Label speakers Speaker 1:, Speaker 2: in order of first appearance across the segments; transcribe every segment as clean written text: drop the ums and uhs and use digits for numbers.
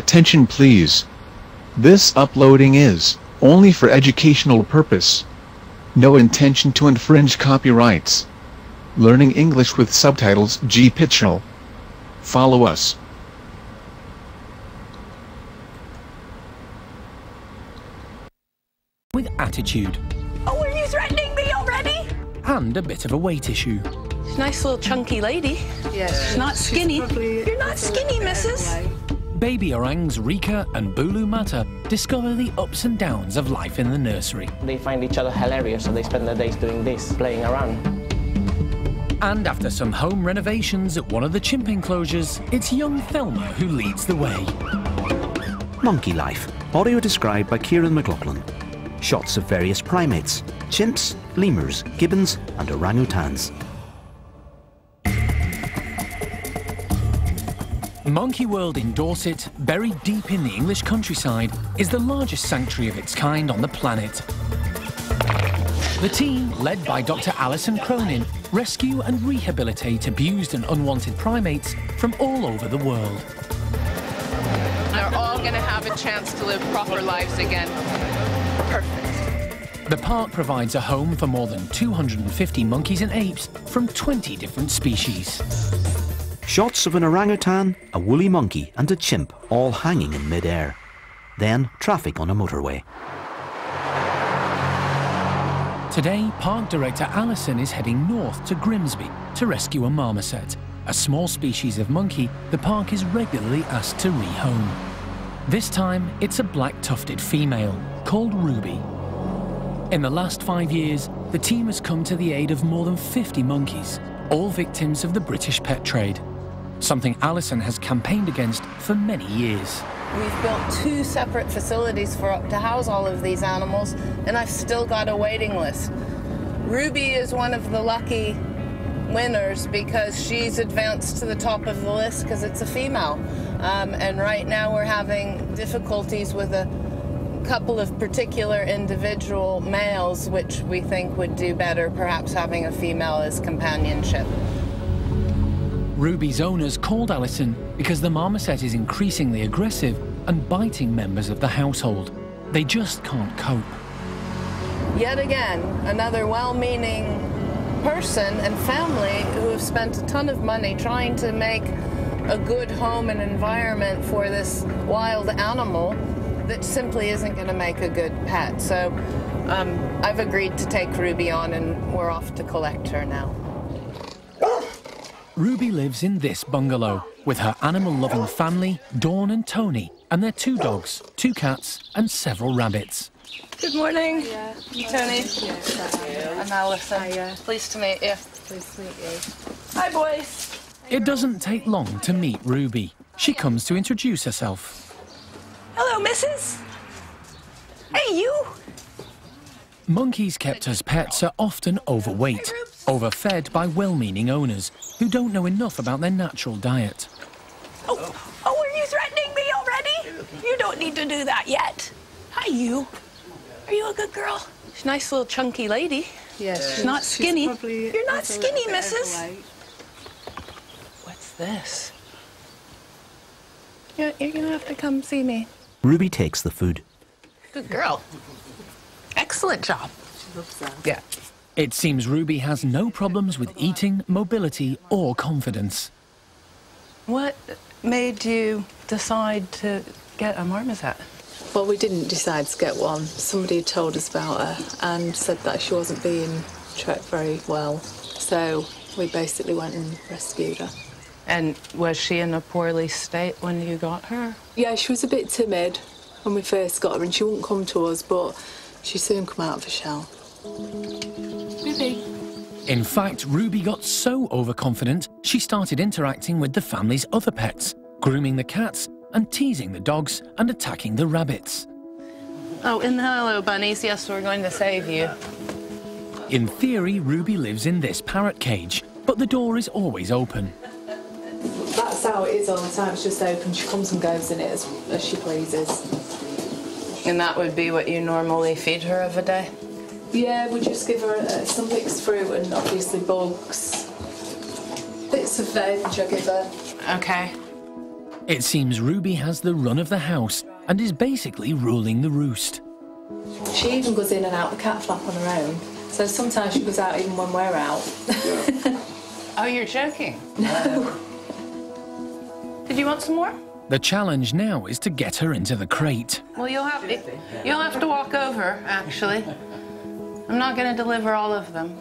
Speaker 1: Attention please. This uploading is only for educational purpose. No intention to infringe copyrights. Learning English with Subtitles GPITRAL. Follow us.
Speaker 2: With attitude.
Speaker 3: Oh, are you threatening me already?
Speaker 2: And a bit of a weight issue.
Speaker 3: Nice little chunky lady.
Speaker 4: Yes.
Speaker 3: She's not skinny. You're not skinny, missus.
Speaker 2: Baby orangs Rika and Bulu Mata discover the ups and downs of life in the nursery.
Speaker 5: They find each other hilarious, so they spend their days doing this, playing around.
Speaker 2: And after some home renovations at one of the chimp enclosures, it's young Thelma who leads the way.
Speaker 6: Monkey life, audio described by Kieran McLaughlin. Shots of various primates, chimps, lemurs, gibbons and orangutans.
Speaker 2: Monkey World in Dorset, buried deep in the English countryside, is the largest sanctuary of its kind on the planet. The team, led by Dr. Alison Cronin, rescue and rehabilitate abused and unwanted primates from all over the world.
Speaker 7: They're all going to have a chance to live proper lives again. Perfect.
Speaker 2: The park provides a home for more than 250 monkeys and apes from 20 different species.
Speaker 6: Shots of an orangutan, a woolly monkey and a chimp all hanging in mid-air. Then traffic on a motorway.
Speaker 2: Today, park director Alison is heading north to Grimsby to rescue a marmoset, a small species of monkey the park is regularly asked to rehome. This time, it's a black-tufted female called Ruby. In the last 5 years, the team has come to the aid of more than 50 monkeys, all victims of the British pet trade. Something Alison has campaigned against for many years.
Speaker 8: We've built 2 separate facilities to house all of these animals, and I've still got a waiting list. Ruby is one of the lucky winners because she's advanced to the top of the list because it's a female. And right now we're having difficulties with a couple of particular individual males, which we think would do better, perhaps having a female as companionship.
Speaker 2: Ruby's owners called Alison because the marmoset is increasingly aggressive and biting members of the household. They just can't cope.
Speaker 8: Yet again, another well-meaning person and family who have spent a ton of money trying to make a good home and environment for this wild animal that simply isn't going to make a good pet. So I've agreed to take Ruby on and we're off to collect her now.
Speaker 2: Ruby lives in this bungalow with her animal-loving family, Dawn and Tony, and their 2 dogs, 2 cats and several rabbits.
Speaker 8: Good morning.
Speaker 4: Yeah.
Speaker 8: Tony.
Speaker 4: Yeah.
Speaker 8: I'm Alison.
Speaker 4: Hiya.
Speaker 8: Pleased to meet you.
Speaker 4: Pleased to meet you.
Speaker 8: Hi, boys.
Speaker 2: It doesn't take long to meet Ruby. She comes to introduce herself.
Speaker 3: Hello, missus. Hey, you.
Speaker 2: Monkeys kept as pets are often overweight, overfed by well-meaning owners who don't know enough about their natural diet.
Speaker 3: Oh, are you threatening me already? You don't need to do that yet. Hi, you. Are you a good girl?
Speaker 8: She's a nice little chunky lady.
Speaker 4: Yes.
Speaker 8: She's not skinny.
Speaker 3: You're not skinny, missus.
Speaker 8: What's this? You're going to have to come see me.
Speaker 6: Ruby takes the food.
Speaker 7: Good girl. Excellent job.
Speaker 4: She loves that.
Speaker 7: Yeah.
Speaker 2: It seems Ruby has no problems with eating, mobility or confidence.
Speaker 8: What made you decide to get a marmoset?
Speaker 4: Well, we didn't decide to get one. Somebody had told us about her and said that she wasn't being treated very well. So we basically went and rescued her.
Speaker 8: And was she in a poorly state when you got her?
Speaker 4: Yeah, she was a bit timid when we first got her and she wouldn't come to us, but she soon come out of her shell.
Speaker 8: Ruby.
Speaker 2: In fact, Ruby got so overconfident, she started interacting with the family's other pets, grooming the cats and teasing the dogs and attacking the rabbits.
Speaker 8: Oh, and hello, bunnies. Yes, we're going to save you.
Speaker 2: In theory, Ruby lives in this parrot cage, but the door is always open.
Speaker 4: That's how it is all the time. It's just open. She comes and goes in it as she pleases.
Speaker 8: And that would be what you normally feed her of a day?
Speaker 4: Yeah, we just give her some mixed fruit and obviously bugs. Bits of veg I give her.
Speaker 8: Okay.
Speaker 2: It seems Ruby has the run of the house and is basically ruling the roost.
Speaker 4: She even goes in and out the cat flap on her own. So sometimes she goes out even when we're out.
Speaker 8: Oh, you're joking?
Speaker 4: No.
Speaker 8: Did you want some more?
Speaker 2: The challenge now is to get her into the crate.
Speaker 8: Well, you'll have to walk over, actually. I'm not going to deliver all of them.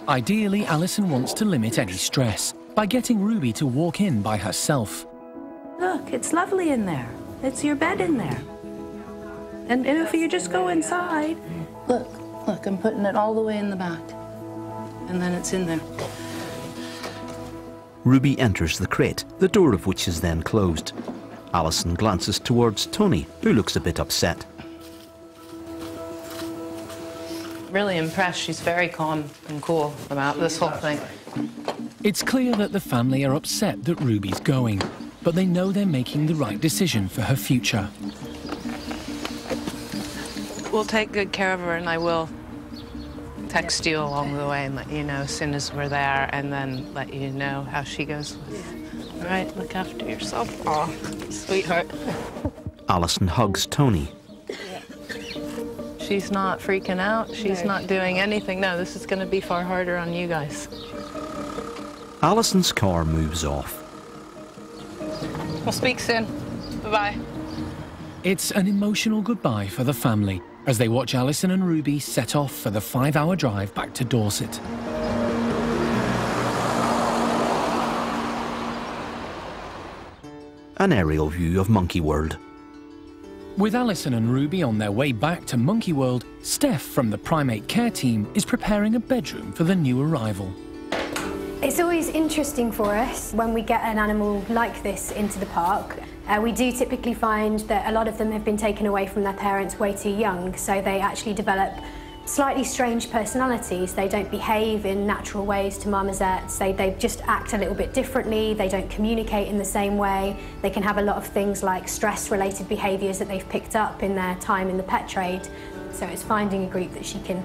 Speaker 2: Ideally, Alison wants to limit any stress by getting Ruby to walk in by herself.
Speaker 3: Look, it's lovely in there. It's your bed in there. And if you just go inside...
Speaker 8: Look, I'm putting it all the way in the back. And then it's in there.
Speaker 6: Ruby enters the crate, the door of which is then closed. Alison glances towards Tony, who looks a bit upset.
Speaker 8: Really impressed. She's very calm and cool about this whole thing.
Speaker 2: It's clear that the family are upset that Ruby's going, but they know they're making the right decision for her future.
Speaker 8: We'll take good care of her, and I will text you along the way and let you know as soon as we're there, and then let you know how she goes. All right, look after yourself. Aw, sweetheart.
Speaker 6: Alison hugs Tony.
Speaker 8: She's not freaking out. She's not doing anything. No, this is going to be far harder on you guys.
Speaker 6: Alison's car moves off.
Speaker 8: We'll speak soon. Bye-bye.
Speaker 2: It's an emotional goodbye for the family as they watch Alison and Ruby set off for the 5-hour drive back to Dorset.
Speaker 6: An aerial view of Monkey World.
Speaker 2: With Alison and Ruby on their way back to Monkey World, Steph from the primate care team is preparing a bedroom for the new arrival.
Speaker 9: It's always interesting for us when we get an animal like this into the park. We do typically find that a lot of them have been taken away from their parents way too young, so they actually develop slightly strange personalities. They don't behave in natural ways to marmosets. They just act a little bit differently. They don't communicate in the same way. They can have a lot of things like stress-related behaviours that they've picked up in their time in the pet trade. So it's finding a group that she can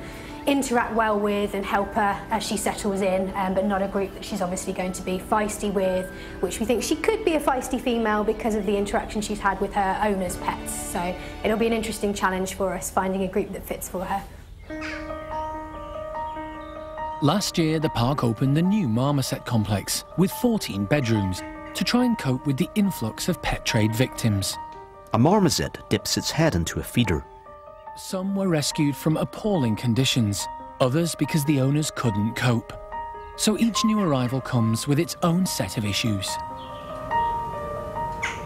Speaker 9: interact well with and help her as she settles in, but not a group that she's obviously going to be feisty with, which we think she could be a feisty female because of the interaction she's had with her owner's pets. So it'll be an interesting challenge for us, finding a group that fits for her.
Speaker 2: Last year, the park opened the new marmoset complex with 14 bedrooms to try and cope with the influx of pet trade victims.
Speaker 6: A marmoset dips its head into a feeder.
Speaker 2: Some were rescued from appalling conditions, others because the owners couldn't cope. So each new arrival comes with its own set of issues.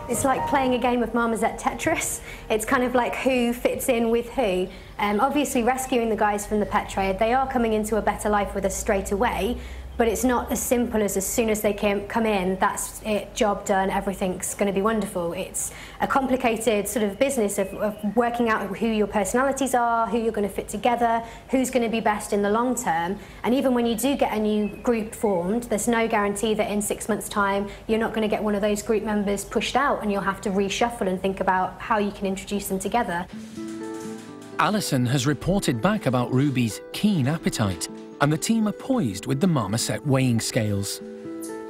Speaker 9: It's like playing a game of marmoset Tetris. It's kind of like who fits in with who. Obviously rescuing the guys from the pet trade, they are coming into a better life with us straight away, but it's not as simple as soon as they come in, that's it, job done, everything's going to be wonderful. It's a complicated sort of business of working out who your personalities are, who you're going to fit together, who's going to be best in the long term. And even when you do get a new group formed, there's no guarantee that in 6 months' time you're not going to get one of those group members pushed out, and you'll have to reshuffle and think about how you can introduce them together.
Speaker 2: Alison has reported back about Ruby's keen appetite, and the team are poised with the marmoset weighing scales.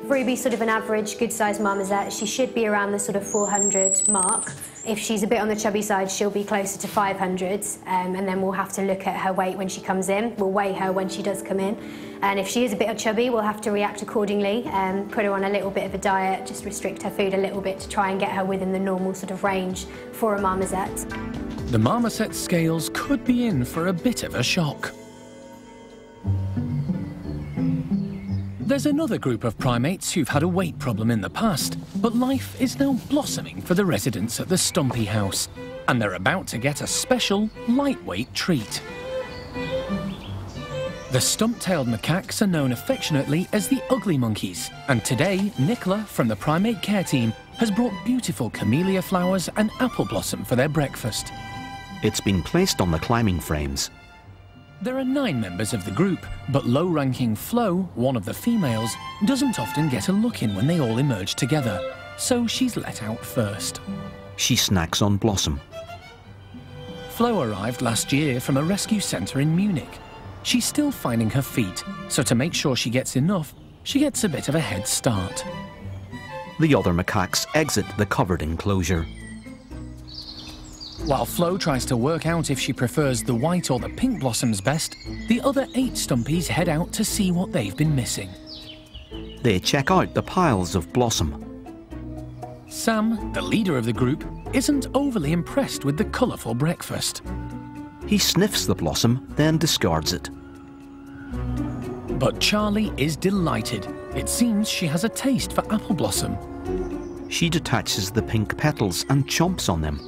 Speaker 9: Ruby's sort of an average, good-sized marmoset. She should be around the sort of 400 mark. If she's a bit on the chubby side, she'll be closer to 500s, and then we'll have to look at her weight when she comes in. We'll weigh her when she does come in. And if she is a bit chubby, we'll have to react accordingly, put her on a little bit of a diet, just restrict her food a little bit to try and get her within the normal sort of range for a marmoset.
Speaker 2: The marmoset scales could be in for a bit of a shock. There's another group of primates who've had a weight problem in the past, but life is now blossoming for the residents at the Stumpy House, and they're about to get a special, lightweight treat. The stump-tailed macaques are known affectionately as the ugly monkeys, and today, Nicola from the primate care team has brought beautiful camellia flowers and apple blossom for their breakfast.
Speaker 6: It's been placed on the climbing frames.
Speaker 2: There are 9 members of the group, but low-ranking Flo, one of the females, doesn't often get a look in when they all emerge together, so she's let out first.
Speaker 6: She snacks on Blossom.
Speaker 2: Flo arrived last year from a rescue centre in Munich. She's still finding her feet, so to make sure she gets enough, she gets a bit of a head start.
Speaker 6: The other macaques exit the covered enclosure.
Speaker 2: While Flo tries to work out if she prefers the white or the pink blossoms best, the other 8 stumpies head out to see what they've been missing.
Speaker 6: They check out the piles of blossom.
Speaker 2: Sam, the leader of the group, isn't overly impressed with the colourful breakfast.
Speaker 6: He sniffs the blossom, then discards it.
Speaker 2: But Charlie is delighted. It seems she has a taste for apple blossom.
Speaker 6: She detaches the pink petals and chomps on them.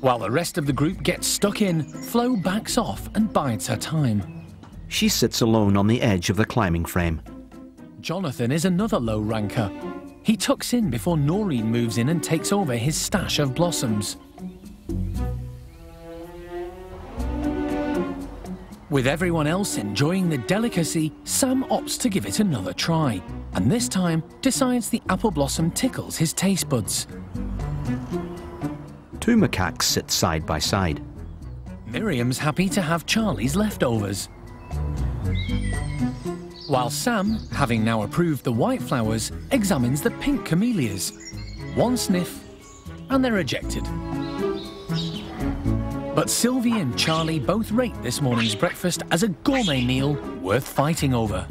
Speaker 2: While the rest of the group gets stuck in, Flo backs off and bides her time.
Speaker 6: She sits alone on the edge of the climbing frame.
Speaker 2: Jonathan is another low ranker. He tucks in before Noreen moves in and takes over his stash of blossoms. With everyone else enjoying the delicacy, Sam opts to give it another try, and this time decides the apple blossom tickles his taste buds.
Speaker 6: 2 macaques sit side by side.
Speaker 2: Miriam's happy to have Charlie's leftovers. While Sam, having now approved the white flowers, examines the pink camellias. 1 sniff, and they're ejected. But Sylvie and Charlie both rate this morning's breakfast as a gourmet meal worth fighting over.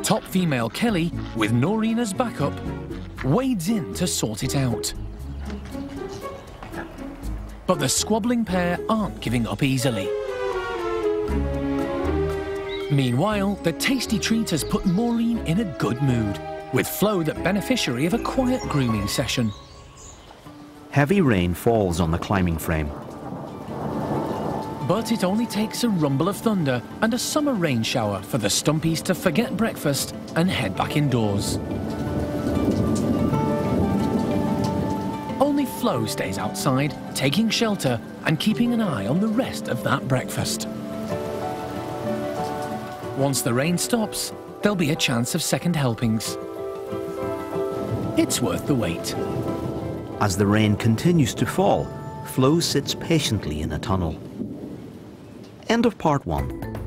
Speaker 2: Top female Kelly, with Noreen as backup, wades in to sort it out. But the squabbling pair aren't giving up easily. Meanwhile, the tasty treat has put Maureen in a good mood, with Flo the beneficiary of a quiet grooming session.
Speaker 6: Heavy rain falls on the climbing frame.
Speaker 2: But it only takes a rumble of thunder and a summer rain shower for the stumpies to forget breakfast and head back indoors. Only Flo stays outside, taking shelter and keeping an eye on the rest of that breakfast. Once the rain stops, there'll be a chance of second helpings. It's worth the wait.
Speaker 6: As the rain continues to fall, Flo sits patiently in a tunnel. End of part 1.